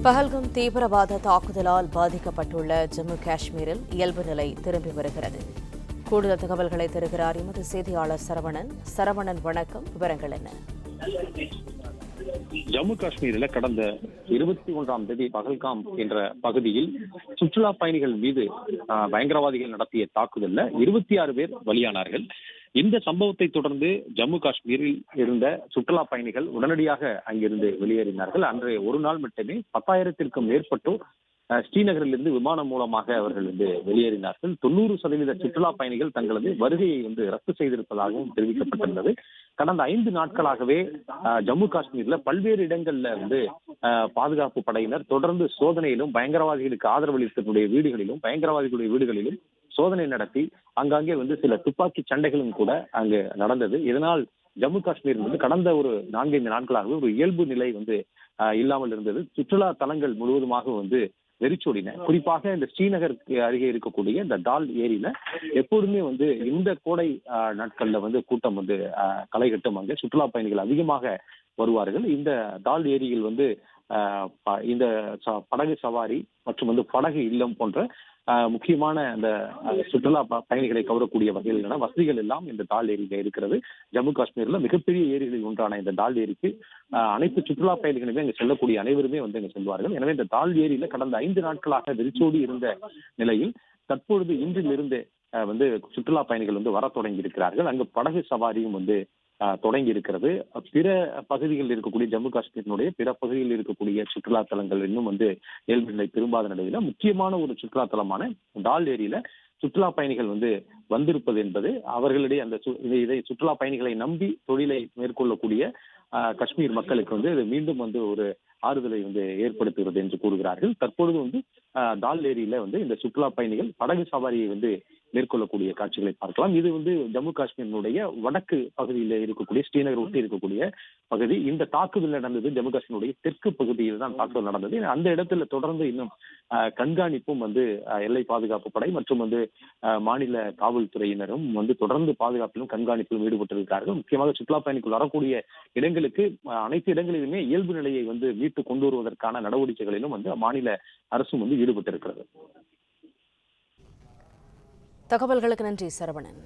பஹல்கம் தீவிரவாத தாக்குதலால் பாதிக்கப்பட்டுள்ள ஜம்மு காஷ்மீரில் இயல்பு நிலை திரும்பி வருகிறது. கூடுதல் தகவல்களை தருகிறார் எமது செய்தியாளர் சரவணன். சரவணன், வணக்கம். விவரங்கள் என்ன? ஜம்மு காஷ்மீரில் கடந்த 21ஆம் தேதி பஹல்காம் என்ற பகுதியில் சுற்றுலா பயணிகள் மீது பயங்கரவாதிகள் நடத்திய தாக்குதல்ல 26 பேர் பலியானார்கள். இந்த சம்பவத்தை தொடர்ந்து ஜம்மு காஷ்மீரில் இருந்த சுற்றுலா பயணிகள் உடனடியாக அங்கிருந்து வெளியேறினார்கள். அன்றைய ஒரு நாள் மட்டுமே 10,000த்திற்கும் மேற்பட்டோர் ஸ்ரீநகரிலிருந்து விமானம் மூலமாக அவர்கள் வெளியேறினார்கள். 90% சுற்றுலா பயணிகள் தங்களது வருகையை ரத்து செய்திருப்பதாகவும் தெரிவிக்கப்பட்டிருந்தது. கடந்த 5 நாட்களாகவே ஜம்மு காஷ்மீர்ல பல்வேறு இடங்கள்ல பாதுகாப்பு படையினர் தொடர்ந்து சோதனையிலும் பயங்கரவாதிகளுக்கு ஆதரவளித்தவருடைய வீடுகளிலும் பயங்கரவாதிகளுடைய வீடுகளிலும் சோதனை நடத்தி அங்காங்கே சில துப்பாக்கி சண்டைகளும் கூட அங்கு நடந்தது. இதனால் ஜம்மு காஷ்மீர் கடந்த ஒரு 4-5 நாட்களாகவே ஒரு இயல்பு நிலை இல்லாமல் இருந்தது. சுற்றுலா தலங்கள் முழுவதுமாக வெறிச்சோடின. குறிப்பாக இந்த ஸ்ரீநகருக்கு அருகே இருக்கக்கூடிய இந்த டால் ஏரியில எப்போதுமே இந்த கோடை நாட்கள்ல கூட்டம் களை கட்டும். அங்கே சுற்றுலா பயணிகள் அதிகமாக வருவார்கள். இந்த டால் ஏரியில் இந்த படகு சவாரி மற்றும் படகு இல்லம் போன்ற முக்கியமான அந்த சுற்றுலா பயணிகளை கவரக்கூடிய வகையிலான வசதிகள் எல்லாம் இந்த டால் ஏரியில இருக்கிறது. ஜம்மு காஷ்மீர்ல மிகப்பெரிய ஏரிகளில் ஒன்றான இந்த டால் ஏரிக்கு அனைத்து சுற்றுலா பயணிகளுமே அங்கு செல்லக்கூடிய அனைவருமே அங்கு செல்வார்கள். எனவே இந்த டால் ஏரியில கடந்த 5 நாட்களாக வெறிச்சோடி இருந்த நிலையில் தற்பொழுது இன்றிலிருந்து சுற்றுலா பயணிகள் வர தொடங்கி இருக்கிறார்கள். அங்கு படகு சவாரியும் தொடங்கி இருக்கிறது. பிற பகுதிகளில் இருக்கக்கூடிய ஜம்மு காஷ்மீரினுடைய பிற பகுதிகளில் இருக்கக்கூடிய சுற்றுலா தலங்கள் இன்னும் இயல்பு நிலை திரும்பாத நிலையில முக்கியமான ஒரு சுற்றுலா தலமான டால் ஏரியில சுற்றுலா பயணிகள் வந்திருப்பது என்பது அவர்களிடையே இதை சுற்றுலா பயணிகளை நம்பி தொழிலை மேற்கொள்ளக்கூடிய காஷ்மீர் மக்களுக்கு இது மீண்டும் ஒரு ஆறுதலை ஏற்படுத்துகிறது என்று கூறுகிறார்கள். தற்பொழுது டால் ஏரியில இந்த சுற்றுலா பயணிகள் படகு சவாரியை மேற்கொள்ளக்கூடிய காட்சிகளை பார்க்கலாம். இது ஜம்மு காஷ்மீரினுடைய வடக்கு பகுதியில் இருக்கக்கூடிய ஸ்ரீநகர் ஒட்டி இருக்கக்கூடிய பகுதி. இந்த தாக்குதல் நடந்தது ஜம்மு காஷ்மீருடைய தெற்கு பகுதியில் தான் தாக்குதல் நடந்தது. அந்த இடத்துல தொடர்ந்து இன்னும் கண்காணிப்பும் எல்லை பாதுகாப்பு படை மற்றும் மாநில காவல்துறையினரும் தொடர்ந்து பாதுகாப்பிலும் கண்காணிப்பிலும் ஈடுபட்டிருக்கிறார்கள். முக்கியமாக சுற்றுலா பயணிகள் வரக்கூடிய இடங்களுக்கு அனைத்து இடங்களிலுமே இயல்பு நிலையை மீட்டு கொண்டு வருவதற்கான நடவடிக்கைகளிலும் மாநில அரசும் ஈடுபட்டிருக்கிறது. தகவல்களுக்கு நன்றி சரவணன்.